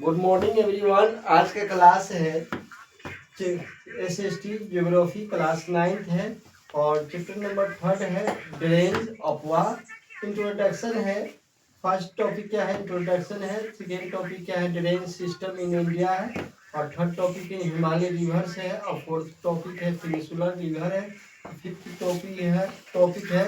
Good morning everyone. आज का class है एसएसटी ज्योग्राफी, क्लास 9th है और चैप्टर नंबर 3 है ड्रेन्स ऑफ वाटर। इंट्रोडक्शन है। फर्स्ट टॉपिक क्या है? इंट्रोडक्शन है। सेकेंड टॉपिक क्या है? ड्रेन सिस्टम इन इंडिया है। और थर्ड टॉपिक है हिमालय रिवर्स है। और फोर्थ टॉपिक है पेनिसुलर रिवर है। फिफ्थ टॉपिक है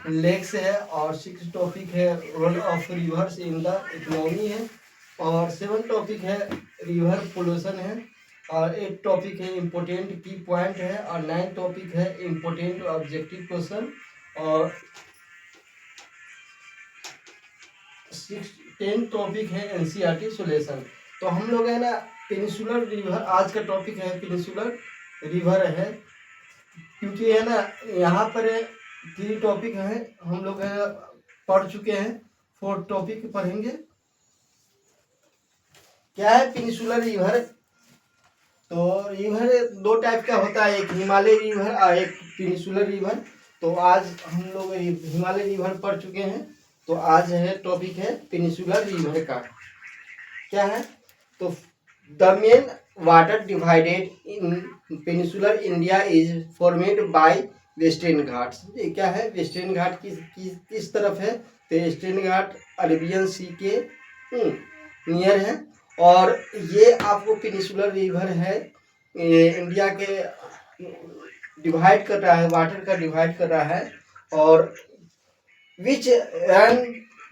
लेक्स है। और सिक्स टॉपिक है role of rivers in the economy है। और सेवन टॉपिक है रिवर पोल्यूशन है। और एट टॉपिक है इम्पोर्टेंट की पॉइंट है। और 9 टॉपिक है इम्पोर्टेंट ऑब्जेक्टिव क्वेश्चन। और 10 टॉपिक है एनसीईआरटी सॉल्यूशन। तो हम लोग है ना पेनिसुलर रिवर, आज का टॉपिक है पेनिसुलर रिवर है। क्योंकि है ना यहाँ पर 3 टॉपिक है हम लोग पढ़ चुके हैं। 4th टॉपिक पढ़ेंगे। क्या है पेनिसुलर रिवर? तो रिवर 2 टाइप का होता है, एक हिमालय रिवर और एक पेनिसुलर रिवर। तो आज हम लोग हिमालय रिवर पढ़ चुके हैं। तो आज है टॉपिक है पेनिसुलर रिवर का। क्या है? तो the main water divided in peninsular India is formed bye western Ghats. ये क्या है? वेस्टर्न घाट किस तरफ है? तो वेस्टर्न घाट अरेबियन सी के नियर है। और ये आपको पेनिसुलर रिवर है, ये इंडिया के डिवाइड कर रहा है, वाटर का डिवाइड कर रहा है। और which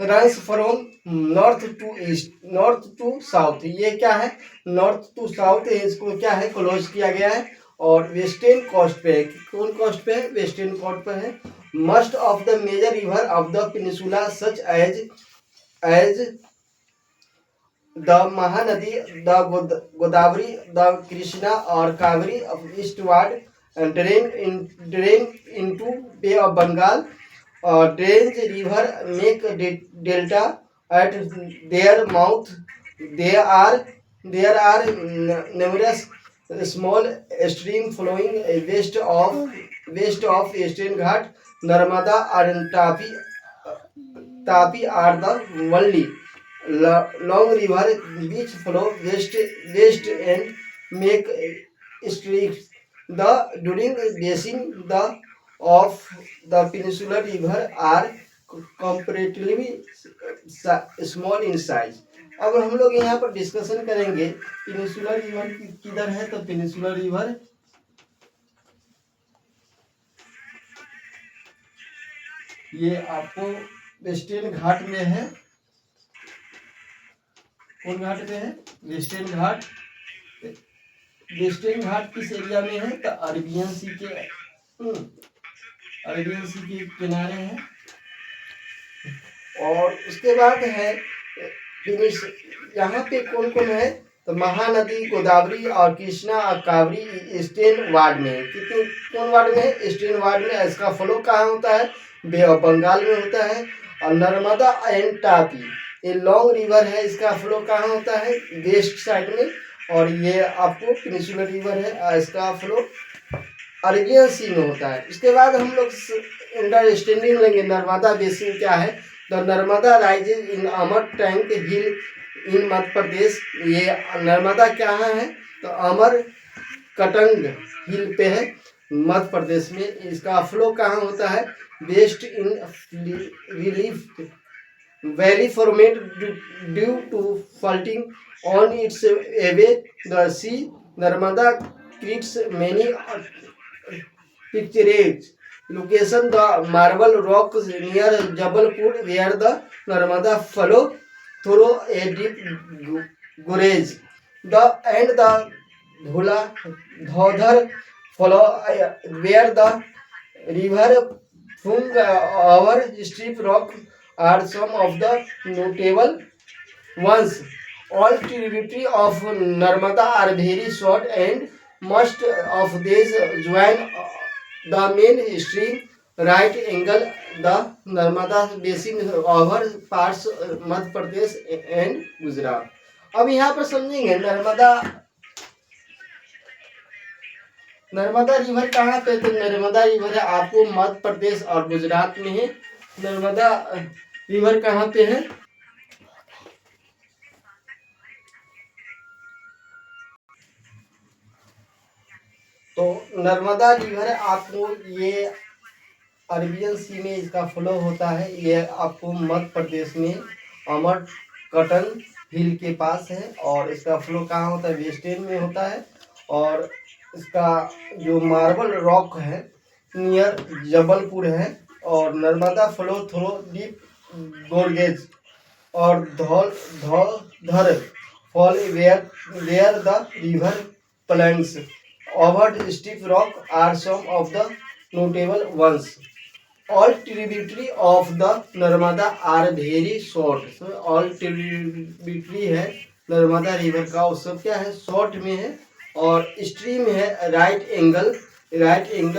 runs from north to east, north to south. ये क्या है? नॉर्थ टू साउथ इसको क्या है क्लोज किया गया है। और वेस्टर्न कोस्ट पे है। कौन कोस्ट पे है? वेस्टर्न कोस्ट पे है। Most of the major river of the peninsula such as the Mahanadi, the Godavari, the Krishna और Kaveri of eastward drain into Bay of Bengal. Drains river make delta at their mouth. There are numerous small stream flowing west of eastern ghat. Narmada and Tapi are the only long river which flow west and make streaks. The during basin of the peninsular river are comparatively small in size. अब हम लोग यहाँ पर discussion करेंगे peninsular river किधर है। तो peninsular river ये आपको वेस्टर्न घाट में है। कौन घाट में है? वेस्टर्न घाट। वेस्टर्न घाट किस एरिया में है? तो अरेबियन सी के किनारे है। और उसके बाद है यहाँ पे कौन कौन है? तो महानदी, गोदावरी और कृष्णा और कावेरी ईस्टर्न वार्ड में है। कितने कौन वार्ड में है? ईस्टर्न वार्ड में। इसका फ्लो कहाँ होता है? बे ऑफ बंगाल में होता है। और नर्मदा एंड तापी ये लॉन्ग रिवर है, इसका फ्लो कहाँ होता है? वेस्ट साइड में। और ये आपको पेनिसुलर रिवर है, इसका फ्लो अरेबियन सी में होता है। इसके बाद हम लोग अंडरस्टैंडिंग लेंगे नर्मदा बेसिन क्या है। The Narmada rises in Amarkantak hill in Madhya Pradesh. ये नर्मदा कहाँ है? तो अमर कटंग हिल पे है, मध्य प्रदेश में। इसका फ्लो कहाँ होता है? West in relief valley formed due to faulting on its way the sea. Narmada creates many picturesque location, the marble rocks near Jabalpur where the Narmada flow through a deep gorge. The Dhodhar flow where the river Fung our steep rock are some of the notable ones. All tributaries of Narmada are very short and most of these join the main stream right angle. The Narmada basin over parts Madhya Pradesh and Gujarat. अब यहाँ पर समझेंगे Narmada river कहाँ पे? तो Narmada river है आपको मध्य प्रदेश और गुजरात में है। नर्मदा रिवर कहाँ पे है? तो नर्मदा रिवर आपको ये अरबियन सी में इसका फ्लो होता है। ये आपको मध्य प्रदेश में अमरकंटक हिल के पास है और इसका फ्लो कहाँ होता है, वेस्टर्न में होता है। और इसका जो मार्बल रॉक है नियर जबलपुर है। और Narmada flow through deep gorges और धर fall where the river plunges over steep rock are some of the notable ones. All tributary of the Narmada are very short. All tributary है नर्मदा रिवर का, वो सब क्या है, शॉर्ट में है। और स्ट्रीम है राइट एंगल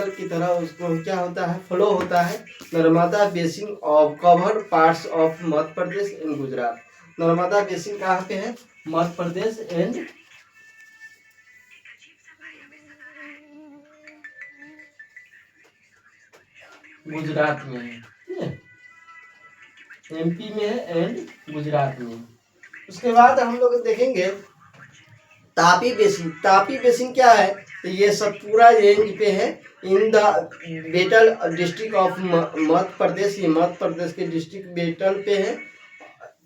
की तरह उसको क्या होता है, फ्लो होता है। Narmada basin of cover parts of Madhya Pradesh and Gujarat. Narmada basin कहाँ पे है, मध्य प्रदेश एंड गुजरात में है, एमपी में है एंड गुजरात में। उसके बाद हम लोग देखेंगे तापी बेसिन क्या है, तो ये सतपुरा रेंज पे है in the Betul district of Madhya Pradesh. ये मध्य प्रदेश के डिस्ट्रिक्ट बेटल पे है।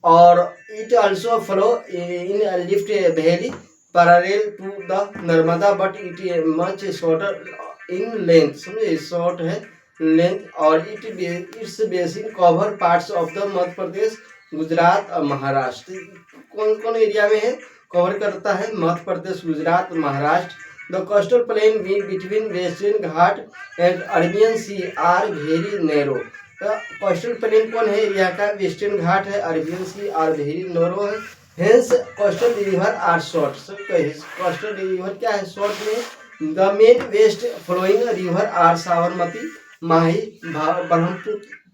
और it also flow in rift valley parallel to the Narmada but it much shorter in length. समझे, शॉर्ट है लेंथ। और its basin cover parts of the Madhya Pradesh, Gujarat और महाराष्ट्र। कौन कौन एरिया में है, कवर करता है, Madhya Pradesh, Gujarat, Maharashtra. The coastal plain between western Ghat and Arabian Sea are very narrow. Coastal plain कौन है एरिया का, वेस्टर्न घाट है, Arabian Sea are very narrow है। Hence coastal river are short. Coastal river क्या है, शॉर्ट में। The main west flowing river are Sabarmati, Mahi,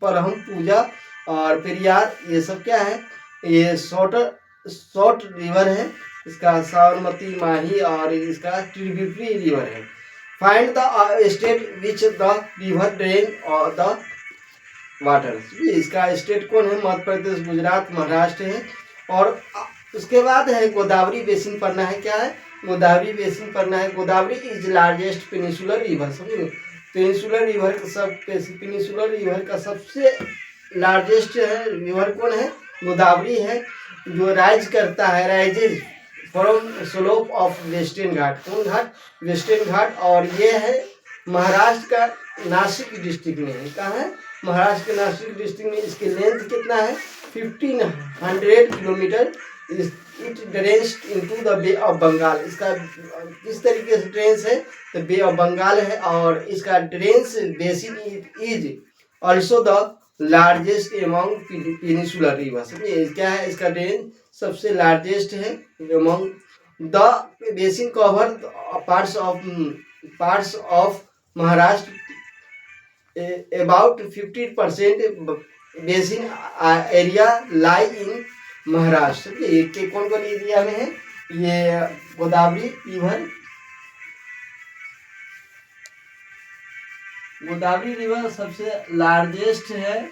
ब्रह्मपुजा और पेरियार। ये सब क्या है, ये शॉर्ट रिवर है। इसका साबरमती, माही और इसका ट्रिब्यूटरी रिवर है। Find the state which the river drain और द वाटर। इसका स्टेट कौन है, मध्य प्रदेश, गुजरात, महाराष्ट्र है। और उसके बाद है गोदावरी बेसिन पढ़ना है। क्या है, गोदावरी बेसिन पढ़ना है। Godavari is largest peninsular river. समझिए, पेनिसुलर रिवर का पेनिसुलर रिवर का सबसे लार्जेस्ट है रिवर कौन है, गोदावरी है। जो राइज करता है, rises from slope of western Ghat. कौन घाट, वेस्टर्न घाट। और ये है महाराष्ट्र का नासिक डिस्ट्रिक्ट में है। कहाँ है, महाराष्ट्र के नासिक डिस्ट्रिक्ट में। इसकी लेंथ कितना है, 1500 kilometre. It drains into the bay of Bengal. इसका किस तरीके से ड्रेन्स है, तो बे ऑफ बंगाल है। और इसका drains basin is also the largest among peninsular rivers. क्या है, इसका ड्रेन सबसे लार्जेस्ट है among the basin cover parts of Maharashtra. About 50% basin area lie in Maharashtra. ये कौन कौन एरिया में है, ये गोदावरी रिवर सबसे लार्जेस्ट है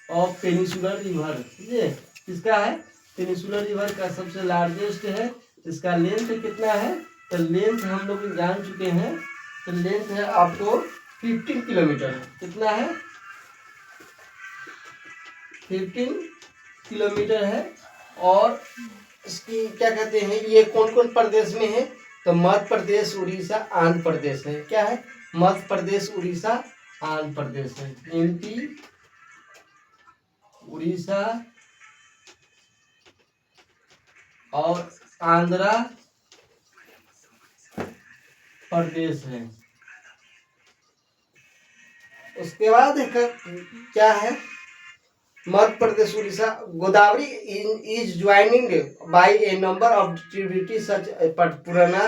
ऑफ पेनिसुलर रिवर। समझे, किसका है, पेनिसुलर रिवर का सबसे लार्जेस्ट है। इसका लेंथ कितना है, तो लेंथ हम लोग जान चुके हैं। तो लेंथ है आपको 15 किलोमीटर। कितना है, 15 किलोमीटर है। और इसकी क्या कहते हैं, ये कौन कौन प्रदेश में है, तो मध्य प्रदेश, उड़ीसा, आंध्र प्रदेश है। क्या है, मध्य प्रदेश, उड़ीसा, आंध्र प्रदेश है। एमपी, उड़ीसा और आंध्र प्रदेश है। उसके बाद क्या है, Madhya Pradesh, Orissa. Godavari is joining by a number of tributary such पुराना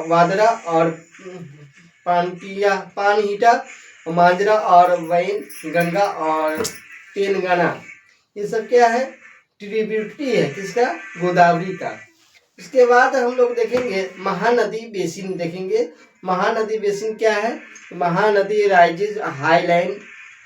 वादरा और पानहिटा, मांजरा और वैन गंगा और तेलंगाना। ये सब क्या है, ट्रिब्यूटरी है किसका, गोदावरी का। इसके बाद हम लोग देखेंगे महानदी बेसिन। देखेंगे महानदी बेसिन क्या है, Mahanadi rises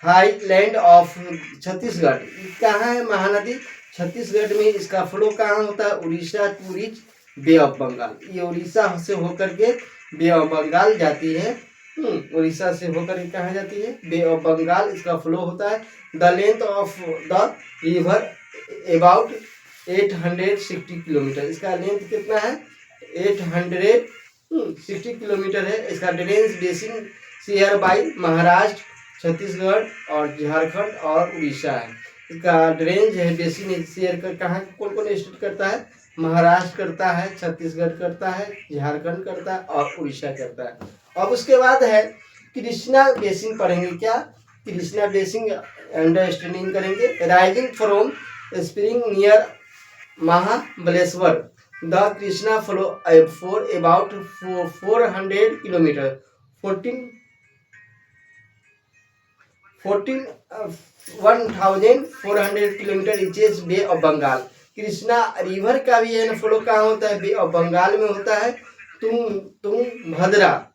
highland of Chhattisgarh. कहाँ है महानदी, छत्तीसगढ़ में। इसका फ्लो कहाँ होता है, Odisha to reach bay of Bengal. ये उड़ीसा से होकर के बे ऑफ बंगाल जाती है। उड़ीसा से होकर के कहाँ जाती है? बे ऑफ बंगाल इसका फ्लो होता है। The length of the river about 860 kilometre. इसका लेंथ कितना है? 860 किलोमीटर है। इसका drainage basin share by Maharashtra, Chhattisgarh और झारखंड और उड़ीसा है। इसका ड्रेनेज है बेसिन शेयर कर कहाँ कौन कौन स्टेट करता है? महाराष्ट्र करता है, छत्तीसगढ़ करता है, झारखंड करता है और उड़ीसा करता है। अब उसके बाद है कृष्णा बेसिन पढ़ेंगे। क्या? कृष्णा बेसिन अंडरस्टैंडिंग करेंगे। Rising from spring near Mahabaleshwar the Krishna flow for about 400 kilometre 1400 kilometre reaches bay of Bengal. Krishna river का भी है फ्लो कहाँ होता है? बे ऑफ बंगाल में होता है। तुंगभद्रा,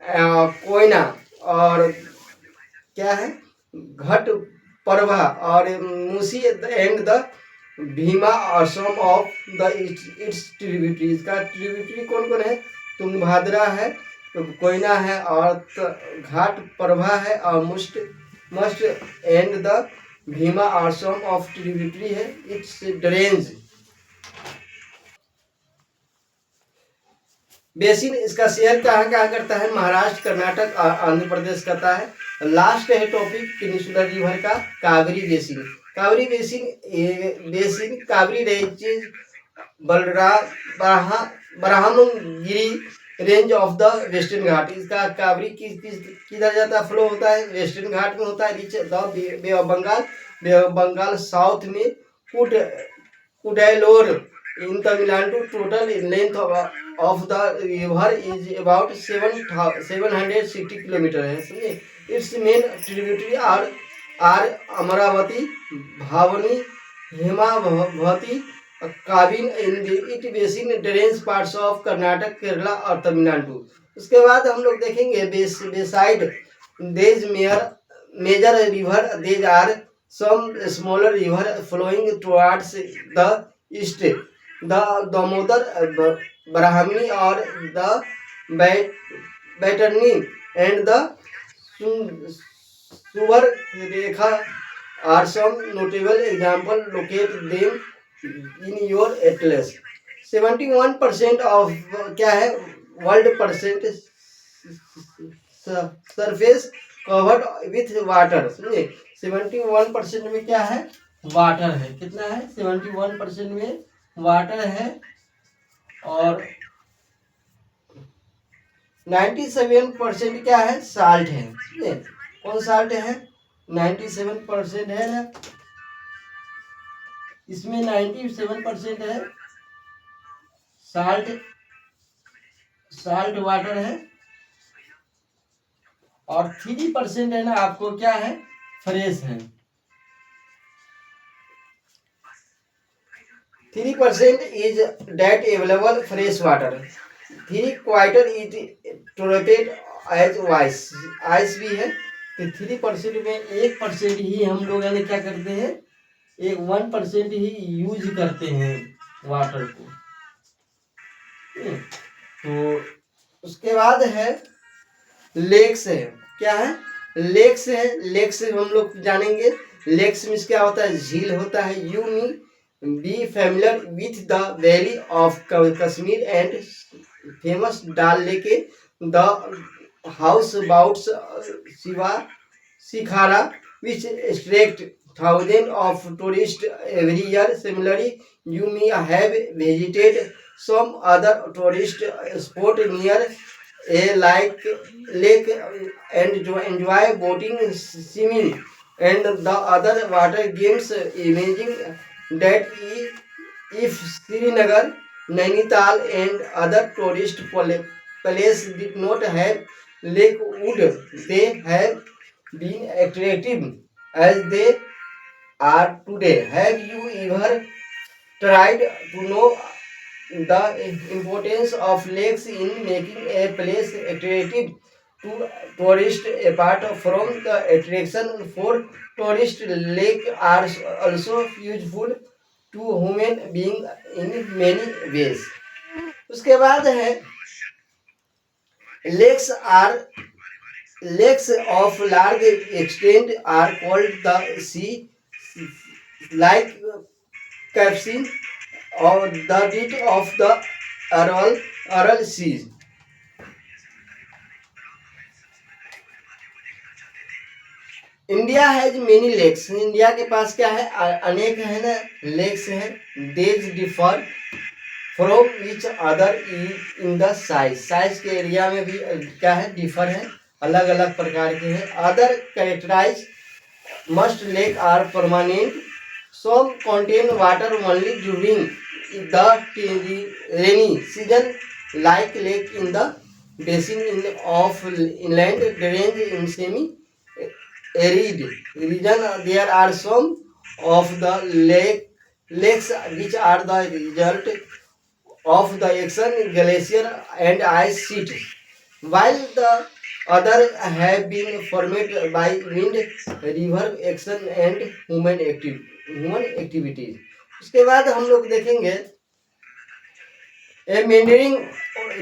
कोयना और क्या है घट प्रभा और मूसी एंड द भीमा और सम ऑफ द इट्स ट्रिब्यूटरीज। का ट्रिब्यूटरी कौन कौन है? तुंगभद्रा है, कोयना है और घाट प्रभा है और मस्ट एंड द भीमा और सम ऑफ ट्रिब्यूटरी है इट्स ड्रेन्स। बेसिन इसका शेयर कहाँ कहाँ करता है? महाराष्ट्र, कर्नाटक और आंध्र प्रदेश करता है। लास्ट है टॉपिक पेनिनसुलर रिवर का, Kaveri basin. Kaveri basin Kaveri ranges Brahmagiri range of the western Ghat. इसका कावेरी किधर जाता है? फ्लो होता है वेस्टर्न घाट में होता है। Reach the bay of Bengal. Bay of Bengal south में Cuddalore in Tamil Nadu. Total length of the river is about 760 kilometre है। समझे? Its main tributary are Amaravati, Bhavani, Hemavati, Kabini in it basin drains parts of Karnataka, Kerala और तमिलनाडु। उसके बाद हम लोग देखेंगे beside these major river these are some smaller river flowing towards the east. The Damodar, Brahmani और the बैटरनी and the Subarnarekha are some notable example. Locate them in your atlas. 71% of क्या है? World percent surface covered with water. समझे? 71% में क्या है? Water है। कितना है? 71% में वाटर है और 97% क्या है? साल्ट है। समझे? कौन साल्ट है? 97% है ना, इसमें 97% है साल्ट वाटर है और 3% है ना आपको क्या है? फ्रेश है। 3% is that available fresh water. 3 quarter is stored as ice भी है। तो 3% में 1% ही हम लोग यानी क्या करते हैं? 1% ही यूज करते हैं वाटर को। तो उसके बाद है लेक्स है। क्या है? लेक्स है। लेक्स हम लोग जानेंगे। लेक्स में क्या होता है? झील होता है। You may be familiar with the valley of Kashmir and famous Dal lake the house boats shikara which attract thousands of tourists every year. Similarly, you may have visited some other tourist spot near a lake and enjoy boating, swimming and the other water games. Imagine that if Srinagar, Nainital and other tourist places did not have lake, would they have been attractive as they are today? Have you ever tried to know the importance of lakes in making a place attractive to tourists? Apart from the attraction for tourists, lakes are also useful to human beings in many ways. उसके बाद है lakes of large extent are called the sea like Caspian और the beat of the Aral seas. India has many lakes, India के पास क्या है, अनेक है ना लेक्स हैं। देज differ from each other in the size, size के एरिया में भी क्या है, डिफर है, अलग अलग प्रकार के हैं। Other characterise must lake are permanent, some contain water only during the rainy season like lake in the basin in of inland drain in semi arid region. There are some of the lakes which are the result of the action glacier and ice sheet, while the other have been formed by wind, river action and human activities. उसके बाद हम लोग देखेंगे ए meandering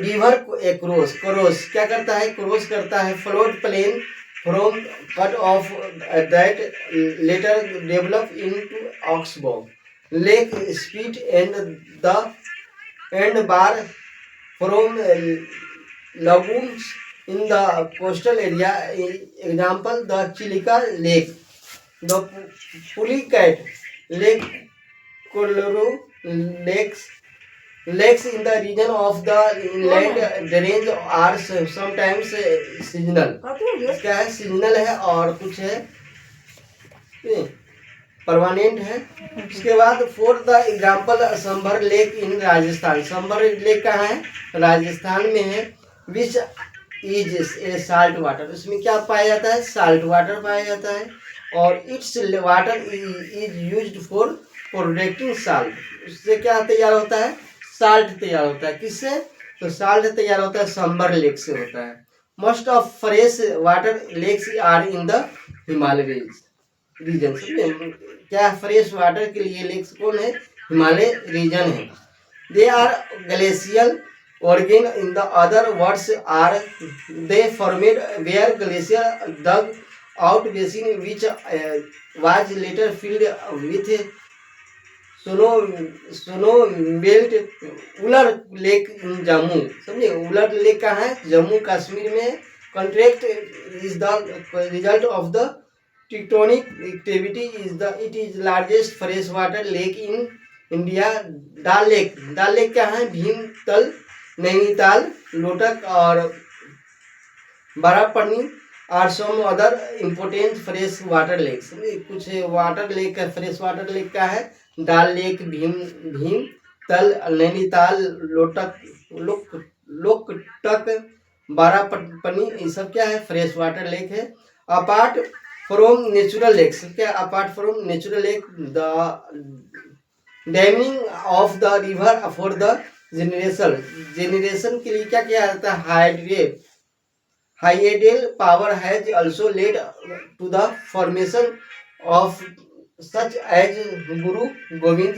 river cross क्या करता है, cross करता है flood plain from cut off that later develop into oxbow lake spit and bar from lagoons in the coastal area. Example the Chilika lake, the Pulicat lake, Koloro lakes in the region of the inland range are sometimes seasonal, क्या है, seasonal है और कुछ है permanent है। उसके बाद for the example Sambhar lake in Rajasthan, Sambhar lake कहाँ है, राजस्थान में है। Which is a salt water, उसमें क्या पाया जाता है, साल्ट वाटर पाया जाता है। और it's water is used for प्रोडक्टिंग salt, उससे क्या तैयार होता है, साल्ट तैयार होता है। किससे, तो साल्ट तैयार होता है संबर लेक से होता है। Most of fresh water lakes are in the Himalaya region, क्या फ्रेश वाटर के लिए लेक्स कौन है, हिमालय रीजन है। They are glacial origin, in the other words are they formed where glacier dug out basin which was later filled with snow belt. Wular lake in Jammu, समझे, Wular lake कहाँ है, जम्मू कश्मीर में। Contract is the result of the tectonic activity, it is largest fresh water lake in India. Dal lake क्या है, भीमतल, नैनीताल, लोटक और Barapani are some other important fresh water lakes. कुछ water lake है, fresh water lake का है, डाल लेक, भीमतल, नैनीताल, लोकटक, बारापनी, ये सब क्या है, फ्रेश वाटर लेक है। अपार्ट फ्रॉम नेचुरल लेक्स, क्या apart from natural lake, the damming of the river for the generation के लिए क्या किया जाता है, hydel power has also led to the formation of such as Guru Gobind